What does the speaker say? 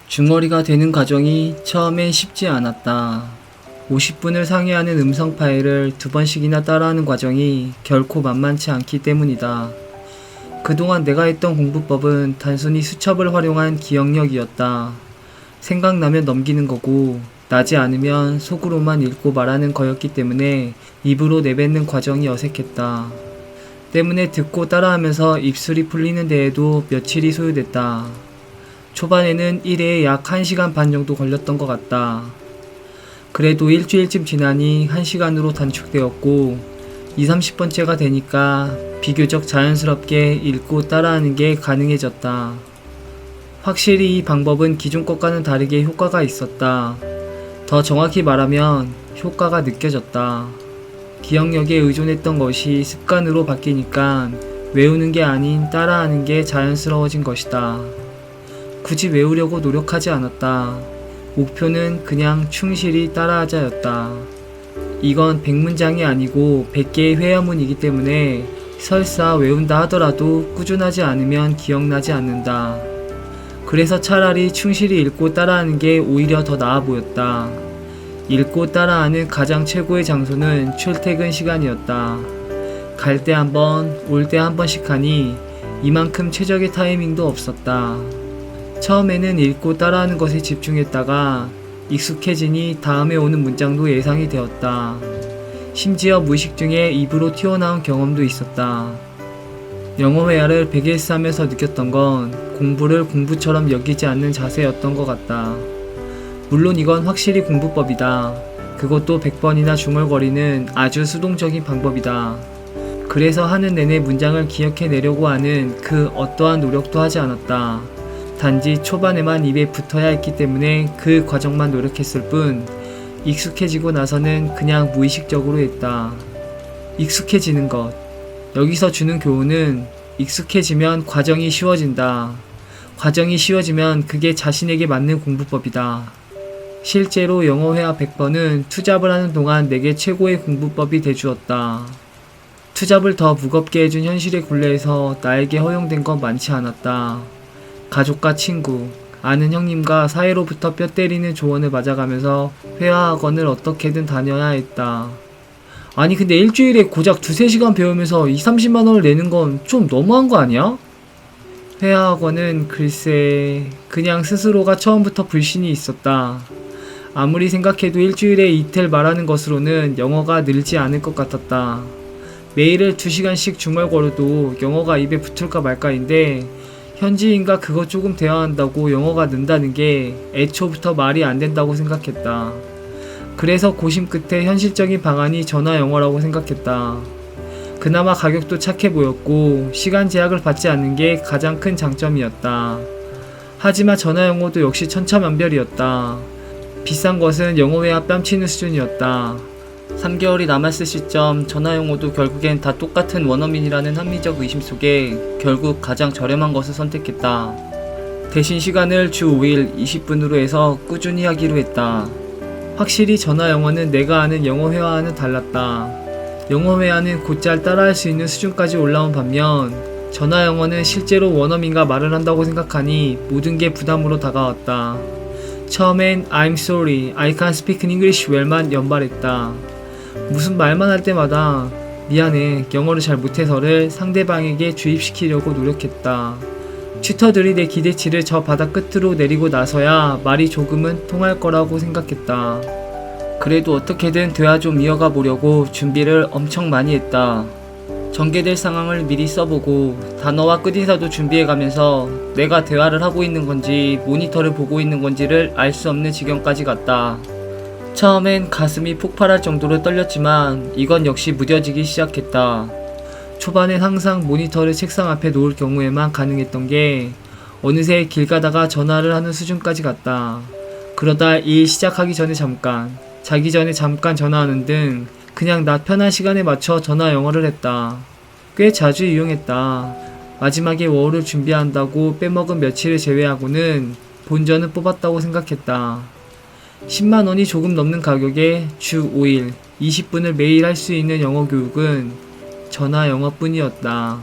중얼이가 되는 과정이 처음엔 쉽지 않았다. 50분을 상회하는 음성 파일을 2번씩이나 따라하는 과정이 결코 만만치 않기 때문이다. 그동안 내가 했던 공부법은 단순히 수첩을 활용한 기억력이었다. 생각나면 넘기는 거고 나지 않으면 속으로만 읽고 말하는 거였기 때문에 입으로 내뱉는 과정이 어색했다. 때문에 듣고 따라하면서 입술이 풀리는 데에도 며칠이 소요됐다. 초반에는 1회에 약 1시간 반 정도 걸렸던 것 같다. 그래도 일주일쯤 지나니 1시간으로 단축되었고 20-30번째가 되니까 비교적 자연스럽게 읽고 따라하는 게 가능해졌다. 확실히 이 방법은 기존 것과는 다르게 효과가 있었다. 더 정확히 말하면 효과가 느껴졌다. 기억력에 의존했던 것이 습관으로 바뀌니까 외우는 게 아닌 따라하는 게 자연스러워진 것이다. 굳이 외우려고 노력하지 않았다. 목표는 그냥 충실히 따라하자였다. 이건 100문장이 아니고 100개의 회화문이기 때문에 설사 외운다 하더라도 꾸준하지 않으면 기억나지 않는다. 그래서 차라리 충실히 읽고 따라하는 게 오히려 더 나아 보였다. 읽고 따라하는 가장 최고의 장소는 출퇴근 시간이었다. 갈 때 한 번, 올 때 한 번씩 하니 이만큼 최적의 타이밍도 없었다. 처음에는 읽고 따라하는 것에 집중했다가 익숙해지니 다음에 오는 문장도 예상이 되었다. 심지어 무의식 중에 입으로 튀어나온 경험도 있었다. 영어 회화를 100일스 하면서 느꼈던 건 공부를 공부처럼 여기지 않는 자세였던 것 같다. 물론 이건 확실히 공부법이다. 그것도 100번이나 중얼거리는 아주 수동적인 방법이다. 그래서 하는 내내 문장을 기억해내려고 하는 그 어떠한 노력도 하지 않았다. 단지 초반에만 입에 붙어야 했기 때문에 그 과정만 노력했을 뿐 익숙해지고 나서는 그냥 무의식적으로 했다. 익숙해지는 것. 여기서 주는 교훈은 익숙해지면 과정이 쉬워진다. 과정이 쉬워지면 그게 자신에게 맞는 공부법이다. 실제로 영어 회화 100번은 투잡을 하는 동안 내게 최고의 공부법이 돼주었다. 투잡을 더 무겁게 해준 현실의 굴레에서 나에게 허용된 건 많지 않았다. 가족과 친구, 아는 형님과 사회로부터 뼈 때리는 조언을 맞아가면서 회화학원을 어떻게든 다녀야 했다. 아니 근데 일주일에 고작 2-3시간 배우면서 20-30만원을 내는 건 좀 너무한 거 아니야? 회화학원은 글쎄 그냥 스스로가 처음부터 불신이 있었다. 아무리 생각해도 일주일에 이틀 말하는 것으로는 영어가 늘지 않을 것 같았다. 매일을 2시간씩 중얼거려도 영어가 입에 붙을까 말까인데 현지인과 그거 조금 대화한다고 영어가 는다는 게 애초부터 말이 안 된다고 생각했다. 그래서 고심 끝에 현실적인 방안이 전화 영어라고 생각했다. 그나마 가격도 착해 보였고 시간 제약을 받지 않는 게 가장 큰 장점이었다. 하지만 전화 영어도 역시 천차만별이었다. 비싼 것은 영어 회화 뺨치는 수준이었다. 3개월이 남았을 시점 전화 영어도 결국엔 다 똑같은 원어민이라는 합리적 의심 속에 결국 가장 저렴한 것을 선택했다. 대신 시간을 주 5일 20분으로 해서 꾸준히 하기로 했다. 확실히 전화 영어는 내가 아는 영어 회화와는 달랐다. 영어 회화는 곧잘 따라할 수 있는 수준까지 올라온 반면 전화 영어는 실제로 원어민과 말을 한다고 생각하니 모든 게 부담으로 다가왔다. 처음엔 I'm sorry, I can't speak English well만 연발했다. 무슨 말만 할 때마다 미안해, 영어를 잘 못해서를 상대방에게 주입시키려고 노력했다. 튜터들이 내 기대치를 저 바닥 끝으로 내리고 나서야 말이 조금은 통할 거라고 생각했다. 그래도 어떻게든 대화 좀 이어가 보려고 준비를 엄청 많이 했다. 전개될 상황을 미리 써보고 단어와 끝인사도 준비해가면서 내가 대화를 하고 있는 건지 모니터를 보고 있는 건지를 알 수 없는 지경까지 갔다. 처음엔 가슴이 폭발할 정도로 떨렸지만 이건 역시 무뎌지기 시작했다. 초반엔 항상 모니터를 책상 앞에 놓을 경우에만 가능했던 게 어느새 길 가다가 전화를 하는 수준까지 갔다. 그러다 일 시작하기 전에 잠깐, 자기 전에 잠깐 전화하는 등 그냥 나 편한 시간에 맞춰 전화 영어를 했다. 꽤 자주 이용했다. 마지막에 워홀을 준비한다고 빼먹은 며칠을 제외하고는 본전은 뽑았다고 생각했다. 10만원이 조금 넘는 가격에 주 5일 20분을 매일 할 수 있는 영어 교육은 전화 영어뿐이었다.